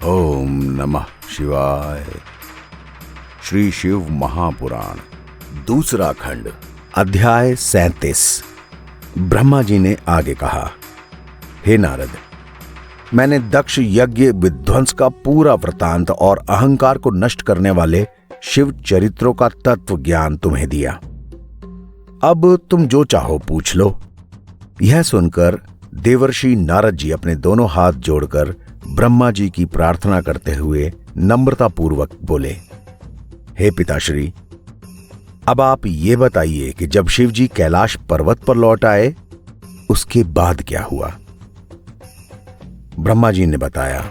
ओम नमः शिवाय। श्री शिव महापुराण दूसरा खंड अध्याय 37। ब्रह्मा जी ने आगे कहा, हे नारद, मैंने दक्ष यज्ञ विध्वंस का पूरा वृतांत और अहंकार को नष्ट करने वाले शिव चरित्रों का तत्व ज्ञान तुम्हें दिया। अब तुम जो चाहो पूछ लो। यह सुनकर देवर्षि नारद जी अपने दोनों हाथ जोड़कर ब्रह्मा जी की प्रार्थना करते हुए नम्रतापूर्वक बोले, हे पिताश्री, अब आप ये बताइए कि जब शिव जी कैलाश पर्वत पर लौट आए उसके बाद क्या हुआ। ब्रह्मा जी ने बताया,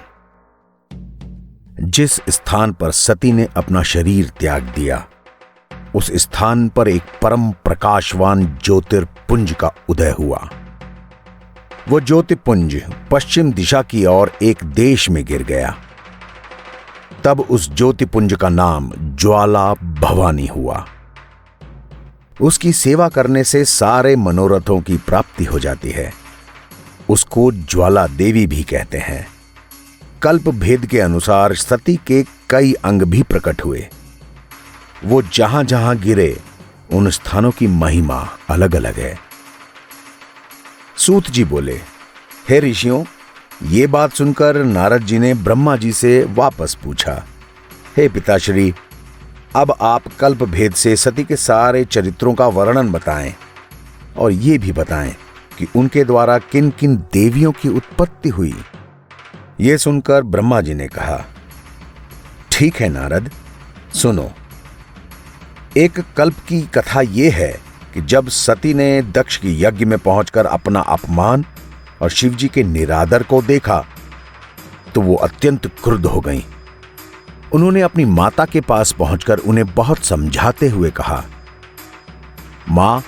जिस स्थान पर सती ने अपना शरीर त्याग दिया उस स्थान पर एक परम प्रकाशवान ज्योतिर्पुंज का उदय हुआ। वो ज्योतिपुंज पश्चिम दिशा की ओर एक देश में गिर गया। तब उस ज्योतिपुंज का नाम ज्वाला भवानी हुआ। उसकी सेवा करने से सारे मनोरथों की प्राप्ति हो जाती है। उसको ज्वाला देवी भी कहते हैं। कल्प भेद के अनुसार सती के कई अंग भी प्रकट हुए। वो जहां जहां गिरे उन स्थानों की महिमा अलग अलग है। सूत जी बोले, हे ऋषियों, ये बात सुनकर नारद जी ने ब्रह्मा जी से वापस पूछा, हे पिताश्री, अब आप कल्प भेद से सती के सारे चरित्रों का वर्णन बताएं और ये भी बताएं कि उनके द्वारा किन किन देवियों की उत्पत्ति हुई। ये सुनकर ब्रह्मा जी ने कहा, ठीक है नारद, सुनो। एक कल्प की कथा यह है कि जब सती ने दक्ष के यज्ञ में पहुंचकर अपना अपमान और शिवजी के निरादर को देखा तो वो अत्यंत क्रुद्ध हो गईं। उन्होंने अपनी माता के पास पहुंचकर उन्हें बहुत समझाते हुए कहा, मां,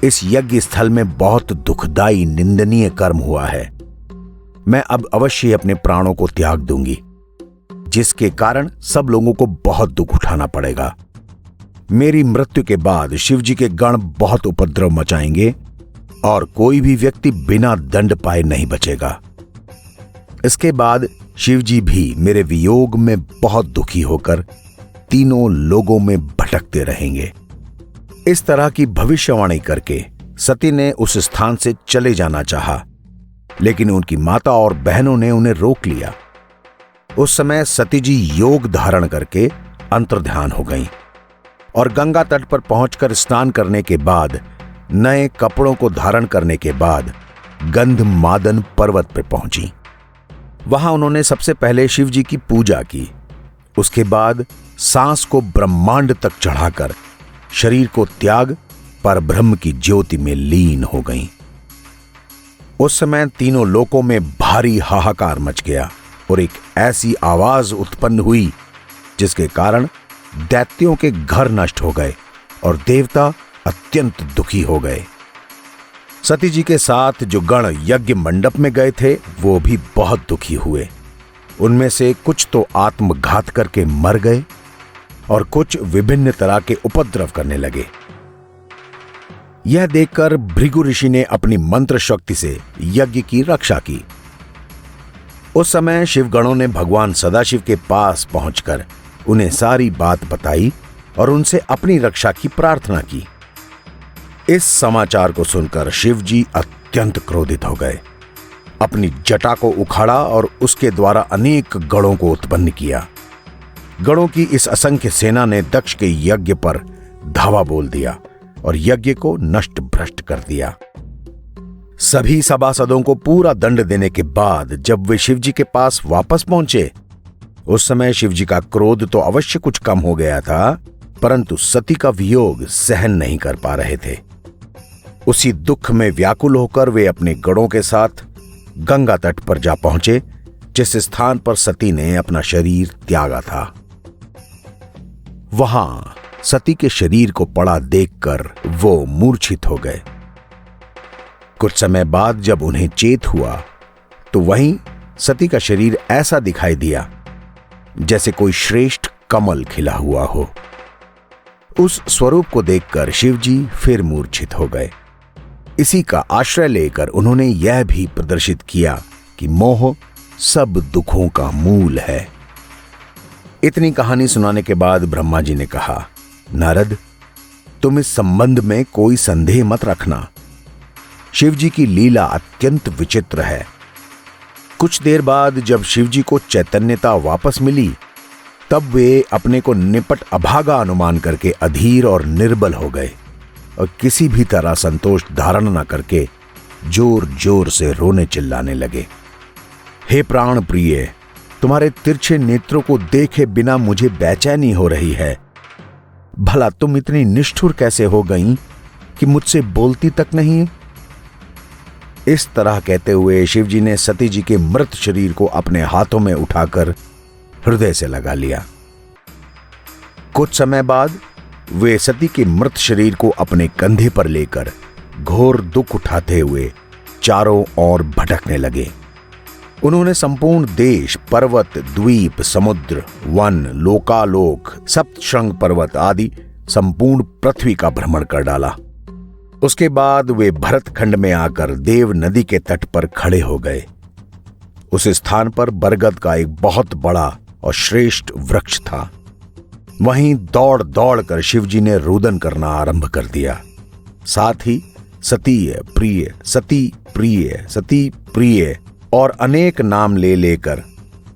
इस यज्ञ स्थल में बहुत दुखदाई निंदनीय कर्म हुआ है। मैं अब अवश्य अपने प्राणों को त्याग दूंगी, जिसके कारण सब लोगों को बहुत दुख उठाना पड़ेगा। मेरी मृत्यु के बाद शिवजी के गण बहुत उपद्रव मचाएंगे और कोई भी व्यक्ति बिना दंड पाए नहीं बचेगा। इसके बाद शिवजी भी मेरे वियोग में बहुत दुखी होकर तीनों लोगों में भटकते रहेंगे। इस तरह की भविष्यवाणी करके सती ने उस स्थान से चले जाना चाहा, लेकिन उनकी माता और बहनों ने उन्हें रोक लिया। उस समय सती जी योग धारण करके अंतर्ध्यान हो गईं और गंगा तट पर पहुंचकर स्नान करने के बाद नए कपड़ों को धारण करने के बाद गंधमादन पर्वत पर पहुंची। वहां उन्होंने सबसे पहले शिव जी की पूजा की। उसके बाद सांस को ब्रह्मांड तक चढ़ाकर शरीर को त्याग परब्रह्म की ज्योति में लीन हो गईं। उस समय तीनों लोकों में भारी हाहाकार मच गया और एक ऐसी आवाज उत्पन्न हुई जिसके कारण दैत्यों के घर नष्ट हो गए और देवता अत्यंत दुखी हो गए। सती जी के साथ जो गण यज्ञ मंडप में गए थे वो भी बहुत दुखी हुए। उनमें से कुछ तो आत्मघात करके मर गए और कुछ विभिन्न तरह के उपद्रव करने लगे। यह देखकर भृगु ऋषि ने अपनी मंत्र शक्ति से यज्ञ की रक्षा की। उस समय शिवगणों ने भगवान सदाशिव के पास पहुंचकर उन्हें सारी बात बताई और उनसे अपनी रक्षा की प्रार्थना की। इस समाचार को सुनकर शिव जी अत्यंत क्रोधित हो गए। अपनी जटा को उखाड़ा और उसके द्वारा अनेक गणों को उत्पन्न किया। गणों की इस असंख्य सेना ने दक्ष के यज्ञ पर धावा बोल दिया और यज्ञ को नष्ट भ्रष्ट कर दिया। सभी सभासदों को पूरा दंड देने के बाद जब वे शिव जी के पास वापस पहुंचे उस समय शिवजी का क्रोध तो अवश्य कुछ कम हो गया था, परंतु सती का वियोग सहन नहीं कर पा रहे थे। उसी दुख में व्याकुल होकर वे अपने गणों के साथ गंगा तट पर जा पहुंचे, जिस स्थान पर सती ने अपना शरीर त्यागा था। वहां सती के शरीर को पड़ा देखकर वो मूर्छित हो गए। कुछ समय बाद जब उन्हें चेत हुआ तो वहीं सती का शरीर ऐसा दिखाई दिया जैसे कोई श्रेष्ठ कमल खिला हुआ हो। उस स्वरूप को देखकर शिवजी फिर मूर्छित हो गए। इसी का आश्रय लेकर उन्होंने यह भी प्रदर्शित किया कि मोह सब दुखों का मूल है। इतनी कहानी सुनाने के बाद ब्रह्मा जी ने कहा, नारद, तुम इस संबंध में कोई संदेह मत रखना। शिव जी की लीला अत्यंत विचित्र है। कुछ देर बाद जब शिव जी को चैतन्यता वापस मिली, तब वे अपने को निपट अभागा अनुमान करके अधीर और निर्बल हो गए और किसी भी तरह संतोष धारण न करके जोर जोर से रोने चिल्लाने लगे। हे प्राण प्रिय, तुम्हारे तिरछे नेत्रों को देखे बिना मुझे बेचैनी हो रही है। भला तुम इतनी निष्ठुर कैसे हो गईं कि मुझसे बोलती तक नहीं? इस तरह कहते हुए शिवजी ने सती जी के मृत शरीर को अपने हाथों में उठाकर हृदय से लगा लिया। कुछ समय बाद वे सती के मृत शरीर को अपने कंधे पर लेकर घोर दुख उठाते हुए चारों ओर भटकने लगे। उन्होंने संपूर्ण देश, पर्वत, द्वीप, समुद्र, वन, लोकालोक, सप्तशृंग पर्वत आदि संपूर्ण पृथ्वी का भ्रमण कर डाला। उसके बाद वे भरतखंड में आकर देव नदी के तट पर खड़े हो गए। उस स्थान पर बरगद का एक बहुत बड़ा और श्रेष्ठ वृक्ष था। वहीं दौड़ दौड़ कर शिवजी ने रुदन करना आरंभ कर दिया। साथ ही सतीय प्रिय, सती प्रिय, सती प्रिय और अनेक नाम ले लेकर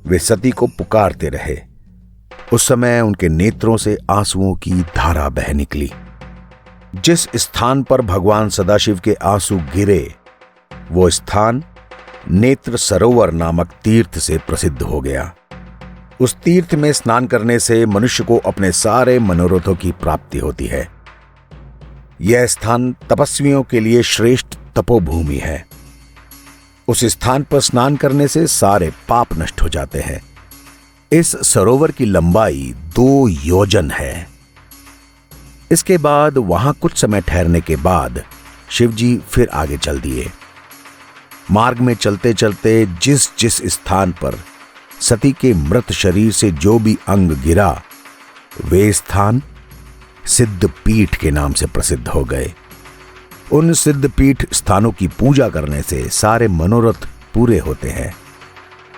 वे सती को पुकारते रहे। उस समय उनके नेत्रों से आंसुओं की धारा बह निकली। जिस स्थान पर भगवान सदाशिव के आंसू गिरे, वो स्थान नेत्र सरोवर नामक तीर्थ से प्रसिद्ध हो गया। उस तीर्थ में स्नान करने से मनुष्य को अपने सारे मनोरथों की प्राप्ति होती है। यह स्थान तपस्वियों के लिए श्रेष्ठ तपोभूमि है। उस स्थान पर स्नान करने से सारे पाप नष्ट हो जाते हैं। इस सरोवर की लंबाई 2 योजन है। इसके बाद वहां कुछ समय ठहरने के बाद शिवजी फिर आगे चल दिए। मार्ग में चलते चलते जिस जिस स्थान पर सती के मृत शरीर से जो भी अंग गिरा, वे स्थान सिद्धपीठ के नाम से प्रसिद्ध हो गए। उन सिद्धपीठ स्थानों की पूजा करने से सारे मनोरथ पूरे होते हैं।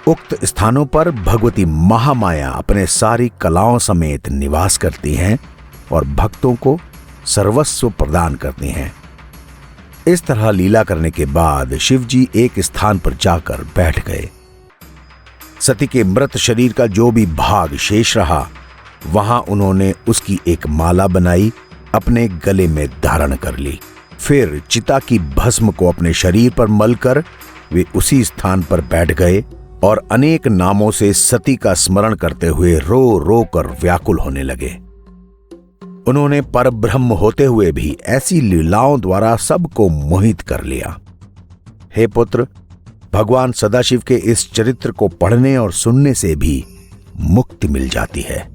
उक्त स्थानों पर भगवती महामाया अपने सारी कलाओं समेत निवास करती हैं और भक्तों को सर्वस्व प्रदान करती हैं। इस तरह लीला करने के बाद शिवजी एक स्थान पर जाकर बैठ गए। सती के मृत शरीर का जो भी भाग शेष रहा, वहां उन्होंने उसकी एक माला बनाई, अपने गले में धारण कर ली। फिर चिता की भस्म को अपने शरीर पर मलकर वे उसी स्थान पर बैठ गए और अनेक नामों से सती का स्मरण करते हुए रो रो कर व्याकुल होने लगे। उन्होंने परब्रह्म होते हुए भी ऐसी लीलाओं द्वारा सबको मोहित कर लिया। हे पुत्र, भगवान सदाशिव के इस चरित्र को पढ़ने और सुनने से भी मुक्ति मिल जाती है।